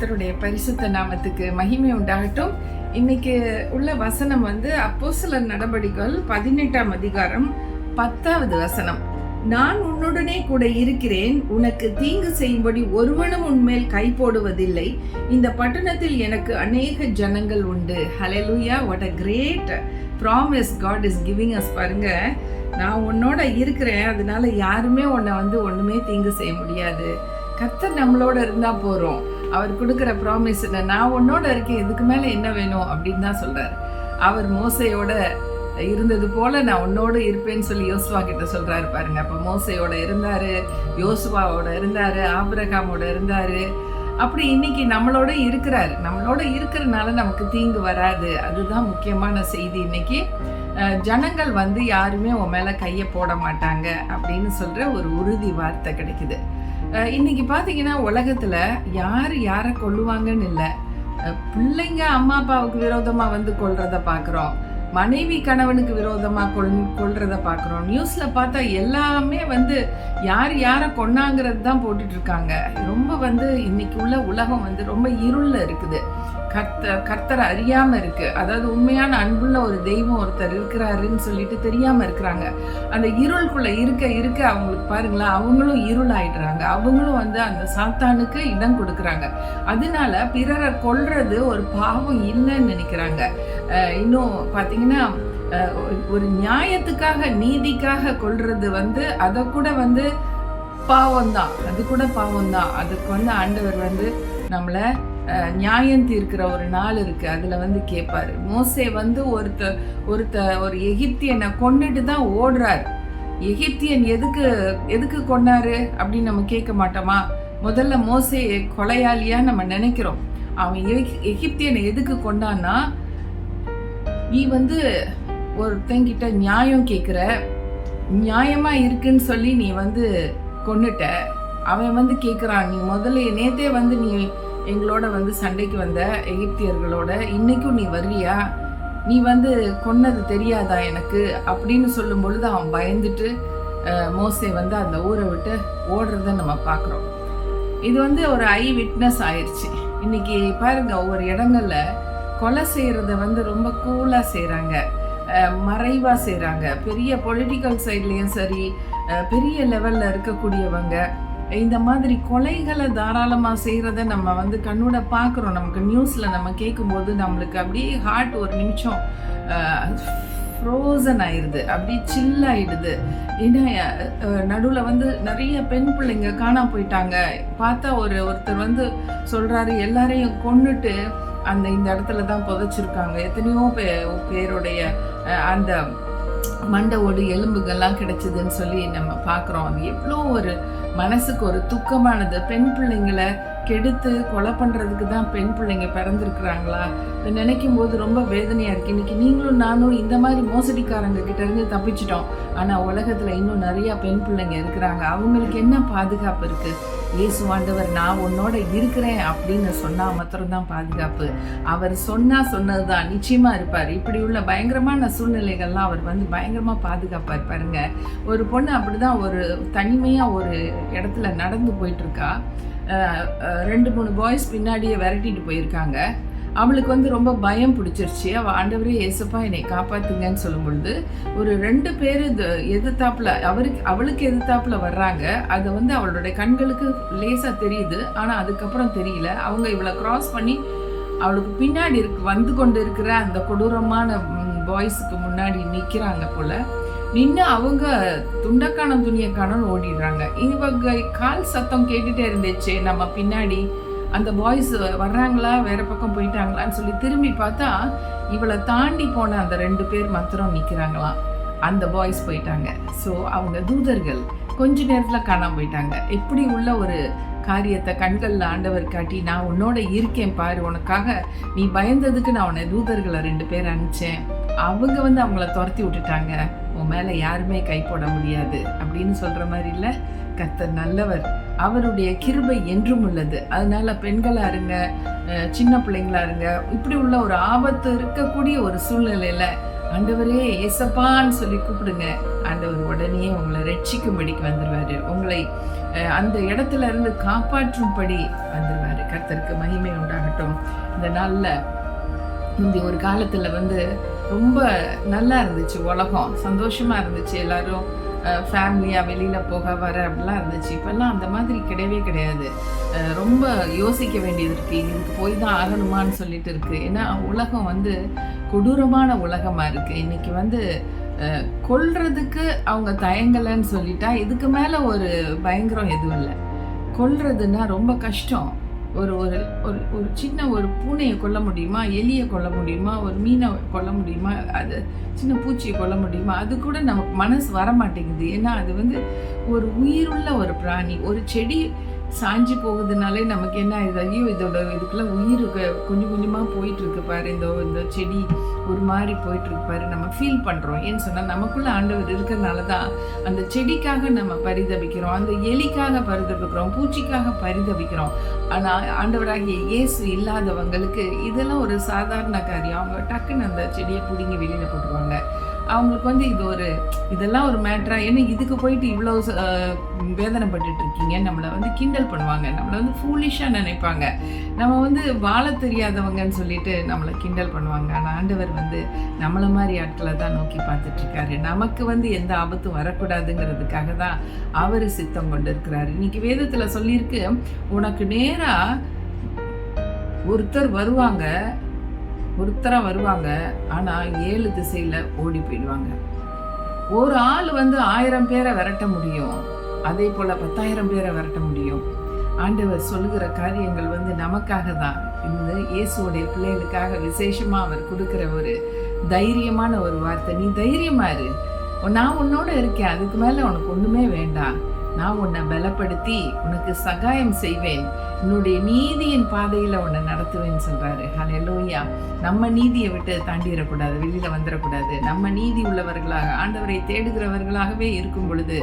கர்த்தருடைய பரிசுத்த நாமத்துக்கு மகிமை உண்டாகட்டும். இன்னைக்கு உள்ள வசனம் அப்போஸ்தலர் நடபடிகள் 18ஆம் அதிகாரம் 10வது வசனம். நான் உன்னுடனே கூட இருக்கிறேன், உனக்கு தீங்கு செய்யும்படி ஒருவனும் உன்மேல் கை போடுவதில்லை. இந்த பட்டணத்தில் எனக்கு அநேக ஜனங்கள் உண்டு. Hallelujah! What a great promise God is giving us. பாருங்க, நான் உன்னோட இருக்கிறேன், அதனால யாருமே உன்னை ஒண்ணுமே தீங்கு செய்ய முடியாது. கர்த்தர் நம்மளோட இருந்தா போறோம். அவர் கொடுக்கிற ப்ராமிஸ் என்ன, நான் உன்னோட இருக்கேன், இதுக்கு மேல என்ன வேணும் அப்படின்னு தான் சொல்றாரு. அவர் மோசையோட இருந்தது போல நான் உன்னோடு இருப்பேன்னு சொல்லி யோசுவா கிட்ட சொல்றாரு பாருங்க. அப்ப மோசையோட இருந்தாரு, யோசுவாவோட இருந்தாரு, ஆபிரகாமோட இருந்தாரு. அப்படி இன்னைக்கு நம்மளோட இருக்கிறாரு. நம்மளோட இருக்கிறனால நமக்கு தீங்கு வராது. அதுதான் முக்கியமான செய்தி. இன்னைக்கு ஜனங்கள் யாருமே உன் மேல கையை போட மாட்டாங்க அப்படின்னு சொல்ற ஒரு உறுதி வார்த்தை கிடைக்குது. இன்னைக்கு பார்த்தீங்கன்னா உலகத்துல யாரை கொல்லுவாங்கன்னு இல்லை, பிள்ளைங்க அம்மா அப்பாவுக்கு விரோதமா கொல்றத பார்க்குறோம், மனைவி கணவனுக்கு விரோதமா கொல்றத பார்க்குறோம். நியூஸ்ல பார்த்தா எல்லாமே யாரை கொன்னாங்கிறது தான் போட்டுட்டு இருக்காங்க. ரொம்ப இன்னைக்கு உள்ள உலகம் ரொம்ப இருள்ல இருக்குது. கர்த்தரை அறியாம இருக்கு. அதாவது உண்மையான அன்புள்ள ஒரு தெய்வம் ஒருத்தர் இருக்கிறாருன்னு சொல்லிட்டு தெரியாம இருக்கிறாங்க. அந்த இருளுக்குள்ள இருக்க அவங்களுக்கு பாருங்களேன், அவங்களும் இருள் ஆயிடுறாங்க. அவங்களும் அந்த சாத்தானுக்கு இடம் கொடுக்குறாங்க. அதனால பிறரை கொல்றது ஒரு பாவம் இல்லைன்னு நினைக்கிறாங்க. இன்னும் பார்த்தீங்கன்னா ஒரு நியாயத்துக்காக நீதிக்காக கொல்றது அதை கூட பாவம்தான். அது கூட பாவம்தான். அதுக்கு ஆண்டவர் நம்மளை நியாயம் தீர்க்கிற ஒரு நாள் இருக்கு. அதுல கேட்பாரு. மோசே ஒரு எகிப்தியனை கொன்னுட்டு தான் ஓடுறாரு. எகிப்தியன் எதுக்கு கொன்னாரு அப்படின்னு நம்ம கேட்க மாட்டோமா? முதல்ல மோசே கொலையாளியா நம்ம நினைக்கிறோம். அவன் எகிப்தியனை எதுக்கு கொண்டான்னா, நீ ஒருத்தங்கிட்ட நியாயம் கேட்குற, நியாயமா இருக்குன்னு சொல்லி நீ கொன்னுட்ட. அவன் கேட்குறான், நீ முதல்ல நேத்தே நீ எங்களோட சண்டைக்கு வந்த எகிப்தியர்களோட, இன்னைக்கும் நீ வர்றியா? நீ கொன்னது தெரியாதா எனக்கு அப்படின்னு சொல்லும் பொழுது அவன் பயந்துட்டு மோசே அந்த ஊரை விட்டு ஓடுறத நம்ம பார்க்குறோம். இது ஒரு ஐ விட்னஸ் ஆயிடுச்சு. இன்னைக்கு பாருங்க, ஒவ்வொரு இடங்கள்ல கொலை செய்யறத ரொம்ப கூலா செய்கிறாங்க, மறைவா செய்கிறாங்க. பெரிய பொலிட்டிக்கல் சைட்லேயும் சரி, பெரிய லெவலில் இருக்கக்கூடியவங்க இந்த மாதிரி கொலைகளை தாராளமாக செய்கிறத நம்ம கண்ணோட பார்க்குறோம். நமக்கு நியூஸில் நம்ம கேட்கும்போது நம்மளுக்கு அப்படியே ஹார்ட் ஒரு நிமிஷம் ஃப்ரோசன் ஆயிடுது, அப்படியே சில் ஆயிடுது. ஏன்னா நடுவில் நிறைய பெண் பிள்ளைங்க காணாம போயிட்டாங்க. பார்த்தா ஒருத்தர் சொல்கிறாரு, எல்லாரையும் கொன்னுட்டு இந்த இடத்துல தான் புதைச்சிருக்காங்க. எத்தனையோ பேருடைய அந்த மண்டவோடு எலும்புகள்லாம் கிடைச்சதுன்னு சொல்லி நம்ம பார்க்குறோம். அது எவ்வளோ ஒரு மனசுக்கு ஒரு துக்கமானது. பெண் பிள்ளைங்களை கெடுத்து கொலை பண்ணுறதுக்கு தான் பெண் பிள்ளைங்க பிறந்திருக்கிறாங்களா? இதை நினைக்கும் போது ரொம்ப வேதனையாக இருக்குது. இன்றைக்கி நீங்களும் நானும் இந்த மாதிரி மோசடிக்காரங்க கிட்டேருந்து தப்பிச்சிட்டோம். ஆனால் உலகத்தில் இன்னும் நிறையா பெண் பிள்ளைங்க இருக்கிறாங்க. அவங்களுக்கு என்ன பாதுகாப்பு இருக்குது? இயேசு ஆண்டவர் நான் உன்னோட இருக்கிறேன் அப்படின்னு சொன்னால் மாத்திரம்தான் பாதுகாப்பு. அவர் சொன்னது தான் நிச்சயமாக இருப்பார். இப்படி உள்ள பயங்கரமான சூழ்நிலைகள்லாம் அவர் பயங்கரமாக பாதுகாப்பார். பாருங்க, ஒரு பொண்ணு அப்படிதான் ஒரு தனிமையாக ஒரு இடத்துல நடந்து போயிட்டுருக்கா. 2-3 பாய்ஸ் பின்னாடியே விரட்டிட்டு போயிருக்காங்க. அவளுக்கு ரொம்ப பயம் பிடிச்சிருச்சு. அவள் ஆண்டவரே ஏசப்பா என்னை காப்பாத்துங்கன்னு சொல்லும் பொழுது ஒரு 2 பேர் எதிர்த்தாப்புல அவளுக்கு எதிர்த்தாப்புல வர்றாங்க. அது அவளுடைய கண்களுக்கு லேசாக தெரியுது, ஆனால் அதுக்கப்புறம் தெரியல. அவங்க இவளை கிராஸ் பண்ணி அவளுக்கு பின்னாடி கொண்டு இருக்கிற அந்த கொடூரமான பாய்ஸுக்கு முன்னாடி நிற்கிறாங்க போல. நின்று அவங்க துணியக்கானு ஓடிடுறாங்க. இவங்க கால் சத்தம் கேட்டுட்டே இருந்துச்சு. நம்ம பின்னாடி அந்த பாய்ஸ் வர்றாங்களா, வேற பக்கம் போயிட்டாங்களான்னு சொல்லி திரும்பி பார்த்தா இவளை தாண்டி போன அந்த 2 பேர் மாத்திரம் நிற்கிறாங்களாம். அந்த பாய்ஸ் போயிட்டாங்க. ஸோ அவங்க தூதர்கள் கொஞ்ச நேரத்தில் காணாமல் போயிட்டாங்க. எப்படி உள்ள ஒரு காரியத்தை கண்களில் ஆண்டவர் காட்டி, நான் உன்னோட இருக்கேன் பாரு, உனக்காக நீ பயந்ததுக்கு நான் உன்னை தூதர்களை 2 பேர் அனுப்பிச்சேன். அவங்க அவங்கள துரத்தி விட்டுட்டாங்க. உன் மேலே யாருமே கை போட முடியாது அப்படின்னு சொல்கிற மாதிரி இல்லை. கர்த்தர் நல்லவர், அவருடைய கிருபை என்றும் உள்ளது. அதனால பெண்களா இருங்க, சின்ன பிள்ளைங்களா இருங்க, இப்படி உள்ள ஒரு ஆபத்து இருக்கக்கூடிய ஒரு சூழ்நிலையில ஆண்டவரே ஏசப்பான்னு சொல்லி கூப்பிடுங்க. ஆண்டவர் உடனே உங்களை ரட்சிக்கும்படிக்கு வந்துடுவாரு. உங்களை அந்த இடத்துல இருந்து காப்பாற்றும்படி வந்துடுவார். கர்த்தருக்கு மகிமை உண்டாகட்டும். இந்த நாளில் முந்தி ஒரு காலத்தில் ரொம்ப நல்லா இருந்துச்சு, உலகம் சந்தோஷமாக இருந்துச்சு, எல்லோரும் ஃபேமிலியாக வெளியில் போக வர அப்படிலாம் இருந்துச்சு. இப்போல்லாம் அந்த மாதிரி கிடையவே கிடையாது. ரொம்ப யோசிக்க வேண்டியது இருக்குது, இதுக்கு போய் தான் ஆகணுமான்னு சொல்லிட்டு இருக்குது. ஏன்னா உலகம் கொடூரமான உலகமாக இருக்குது. இன்றைக்கி கொல்றதுக்கு அவங்க தயங்கலைன்னு சொல்லிட்டா இதுக்கு மேலே ஒரு பயங்கரம் எதுவும் இல்லை. கொல்றதுன்னா ரொம்ப கஷ்டம். ஒரு ஒரு ஒரு ஒரு சின்ன ஒரு பூனையை கொல்ல முடியுமா, எலியை கொல்ல முடியுமா, ஒரு மீனை கொல்ல முடியுமா, அது சின்ன பூச்சியை கொல்ல முடியுமா, அது கூட நமக்கு மனசு வர மாட்டேங்குது. ஏன்னா அது ஒரு உயிருள்ள ஒரு பிராணி. ஒரு செடி சாஞ்சி போகுதுனாலே நமக்கு என்ன ஆகுது, ஐயோ இதுக்குள்ள உயிர் கொஞ்சம் கொஞ்சமாக போயிட்டுருக்கு பாரு, இந்த செடி ஒரு மாதிரி போயிட்டுருக்கு பாரு, நம்ம ஃபீல் பண்ணுறோம். ஏன்னு சொன்னால் நமக்குள்ளே ஆண்டவர் இருக்கிறதுனால தான் அந்த செடிக்காக நம்ம பரிதபிக்கிறோம், அந்த எலிக்காக பரிதபிக்கிறோம், பூச்சிக்காக பரிதபிக்கிறோம். ஆனால் ஆண்டவராகிய இயேசு இல்லாதவங்களுக்கு இதெல்லாம் ஒரு சாதாரண காரியம். அவங்க டக்குன்னு அந்த செடியை பிடுங்கி வெளியில் போட்டுருவாங்க. அவங்களுக்கு இதெல்லாம் ஒரு மேட்ரா, ஏன்னா இதுக்கு போயிட்டு இவ்வளோ வேதனைப்பட்டு இருக்கீங்க, நம்மளை கிண்டல் பண்ணுவாங்க, நம்மளை ஃபூலிஷாக நினைப்பாங்க, நம்ம வாழ தெரியாதவங்கன்னு சொல்லிட்டு நம்மளை கிண்டல் பண்ணுவாங்க. ஆனால் ஆண்டவர் நம்மளை மாதிரி ஆட்களை தான் நோக்கி பார்த்துட்ருக்காரு. நமக்கு எந்த ஆபத்தும் வரக்கூடாதுங்கிறதுக்காக தான் அவர் சித்தம் கொண்டு இருக்கிறாரு. இன்னைக்கு வேதத்தில் சொல்லியிருக்கு, உனக்கு நேராக ஒருத்தராக வருவாங்க, ஆனால் 7 திசையில் ஓடி போயிடுவாங்க. ஒரு ஆள் 1000 பேரை விரட்ட முடியும், அதே போல் 10,000 பேரை விரட்ட முடியும். ஆண்டவர் சொல்லுகிற காரியங்கள் நமக்காக தான். இந்த இயேசுடைய பிள்ளைகளுக்காக விசேஷமாக அவர் கொடுக்குற ஒரு தைரியமான ஒரு வார்த்தை. நீ தைரியமா இரு, நான் உன்னோட இருக்கேன், அதுக்கு மேலே உனக்கு ஒன்றுமே வேண்டாம், நான் உன்னை பலப்படுத்தி உனக்கு சகாயம் செய்வேன், என்னுடைய நீதியின் பாதையில் உன்னை நடத்துவேன்னு சொல்கிறாரு. ஹல்லேலூயா. நம்ம நீதியை விட்டு தாண்டிடக்கூடாது, வெளியில் வந்துடக்கூடாது. நம்ம நீதி உள்ளவர்களாக, ஆண்டவரை தேடுகிறவர்களாகவே இருக்கும் பொழுது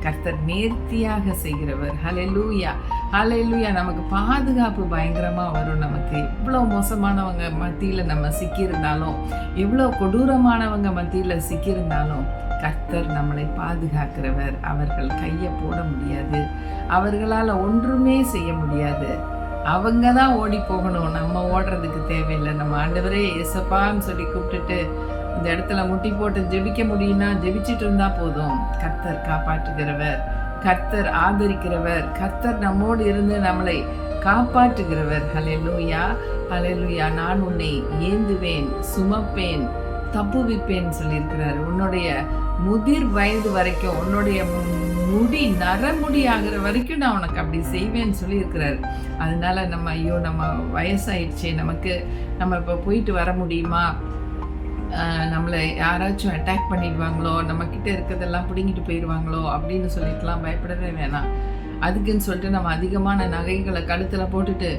கர்த்தர் நேர்த்தியாக செய்கிறவர். ஹல்லேலூயா, ஹல்லேலூயா. நமக்கு பாதுகாப்பு பயங்கரமாக வரும். நமக்கு எவ்வளோ மோசமானவங்க மத்தியில் நம்ம சிக்கியிருந்தாலும், எவ்வளோ கொடூரமானவங்க மத்தியில் சிக்கியிருந்தாலும் கர்த்தர் நம்மளை பாதுகாக்கிறவர். அவர்கள் கையை போட முடியாது, அவர்களால் ஒன்றுமே செய்ய முடியாது. அவங்க தான் ஓடி போகணும், நம்ம ஓடுறதுக்கு தேவையில்லை. நம்ம ஆண்டவரே ஏசப்பான்னு சொல்லி கூப்பிட்டுட்டு இந்த இடத்துல முட்டி போட்டு ஜெபிக்க முடியும்னா ஜெபிச்சுட்டு இருந்தா போதும். கர்த்தர் காப்பாற்றுகிறவர், கர்த்தர் ஆதரிக்கிறவர், கர்த்தர் நம்மோடு இருந்து நம்மளை காப்பாற்றுகிறவர். ஹல்லேலூயா, ஹல்லேலூயா. நான் உன்னை ஏந்துவேன், சுமப்பேன், தப்புவிப்பேன்னு சொல்லியிருக்கிறாரு. உன்னுடைய முதிர் வயது வரைக்கும், உன்னுடைய முடி நரமுடி ஆகிற வரைக்கும் நான் உனக்கு அப்படி செய்வேன்னு சொல்லியிருக்கிறாரு. அதனால நம்ம வயசாயிடுச்சு, நம்ம இப்போ போயிட்டு வர முடியுமா, நம்மளை யாராச்சும் அட்டாக் பண்ணிடுவாங்களோ, நம்மக்கிட்ட இருக்கிறதெல்லாம் பிடுங்கிட்டு போயிடுவாங்களோ அப்படின்னு சொல்லிட்டுலாம் பயப்படவே வேணாம். அதுக்குன்னு சொல்லிட்டு நம்ம அதிகமான நகைகளை கழுத்தில் போட்டுட்டு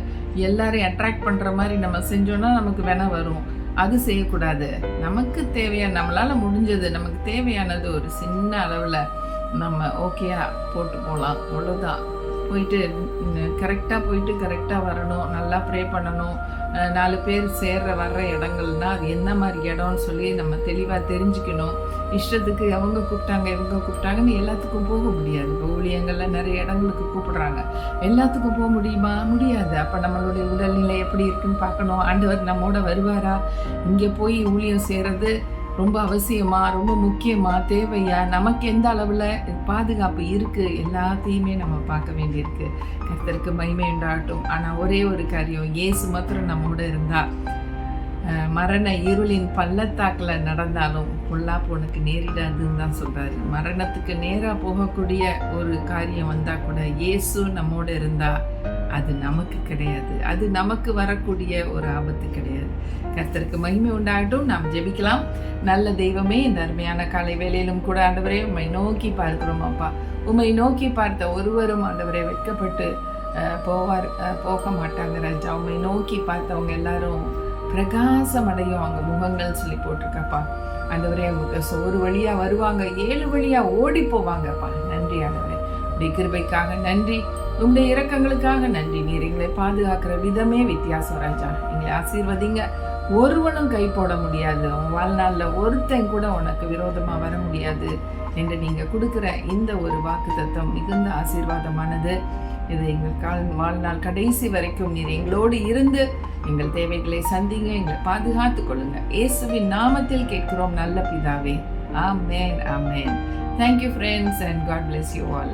எல்லாரையும் அட்ராக்ட் பண்ணுற மாதிரி நம்ம செஞ்சோன்னா நமக்கு வேணா வரும். அது செய்யக்கூடாது. நமக்கு தேவையான, நம்மளால் முடிஞ்சது, நமக்கு தேவையானது ஒரு சின்ன அளவில் நம்ம ஓகேயா போட்டு போகலாம், அவ்வளோதான். போயிட்டு கரெக்டாக போயிட்டு கரெக்டாக வரணும், நல்லா ப்ரே பண்ணணும். 4 பேர் வர்ற இடங்கள்னால் அது என்ன மாதிரி இடம்னு சொல்லி நம்ம தெளிவாக தெரிஞ்சுக்கணும். இஷ்டத்துக்கு அவங்க கூப்பிட்டாங்க இவங்க கூப்பிட்டாங்கன்னு எல்லாத்துக்கும் போக முடியாது. இப்போ ஊழியங்களில் நிறைய இடங்களுக்கு கூப்பிடுறாங்க, எல்லாத்துக்கும் போக முடியுமா? முடியாது. அப்போ நம்மளுடைய உடல்நிலை எப்படி இருக்குன்னு பார்க்கணும். ஆண்டவர் நம்மோட வருவாரா, இங்கே போய் ஊழியம் செய்கிறது ரொம்ப அவசியமா, ரொம்ப முக்கியமா, தேவையா, நமக்கு எந்த அளவில் பாதுகாப்பு இருக்குது, எல்லாத்தையுமே நம்ம பார்க்க வேண்டியிருக்கு. கர்த்தருக்கு மகிமை உண்டாகட்டும். ஆனால் ஒரே ஒரு காரியம், இயேசு மாத்திரம் நம்மோட இருந்தால் மரண இருளின் பள்ளத்தாக்கில் நடந்தாலும் பொல்லாப்பு உனக்கு நேரிடாதுன்னு தான் சொல்கிறாரு. மரணத்துக்கு நேராக போகக்கூடிய ஒரு காரியம் வந்தால் கூட இயேசு நம்மோடு இருந்தால் அது நமக்கு கிடையாது, அது நமக்கு வரக்கூடிய ஒரு ஆபத்து கிடையாது. கர்த்தருக்கு மகிமை உண்டாகட்டும். நாம் ஜெபிக்கலாம். நல்ல தெய்வமே, இந்த அருமையான காலை வேளையிலும் கூட ஆண்டவரே உம்மை நோக்கி பார்க்கிறோம் அப்பா. உம்மை நோக்கி பார்த்த ஒருவரும் ஆண்டவரே வெட்கப்பட்டு போக மாட்டாங்க ராஜா. உம்மை நோக்கி பார்த்தவங்க எல்லாரும் பிரகாசம் அடையும் அவங்க முகங்கள் சொல்லி போட்டிருக்கப்பா. ஆண்டவரே உங்களுக்கு ஒரு வழியா வருவாங்க, 7 வழியா ஓடி போவாங்கப்பா. நன்றி ஆண்டவரே, உடைய கிருபைக்காக நன்றி, உங்களுடைய இரக்கங்களுக்காக நன்றி. நீர் எங்களை பாதுகாக்கிற விதமே வித்தியாசம் ராஜா. எங்களை ஆசீர்வதிங்க. ஒருவனும் கை போட முடியாது, உன் வாழ்நாளில் ஒருத்தன் கூட உனக்கு விரோதமாக வர முடியாது என்று நீங்கள் கொடுக்குற இந்த ஒரு வாக்குத்தத்தம் மிகுந்த ஆசீர்வாதமானது. இது எங்கள் வாழ்நாள் கடைசி வரைக்கும் நீர் எங்களோடு இருந்து எங்கள் தேவைகளை சந்திங்க, எங்களை பாதுகாத்து கொள்ளுங்க. இயேசுவின் நாமத்தில் கேட்கிறோம் நல்ல பிதாவே. ஆமென், ஆமென். Thank you friends and God bless you all.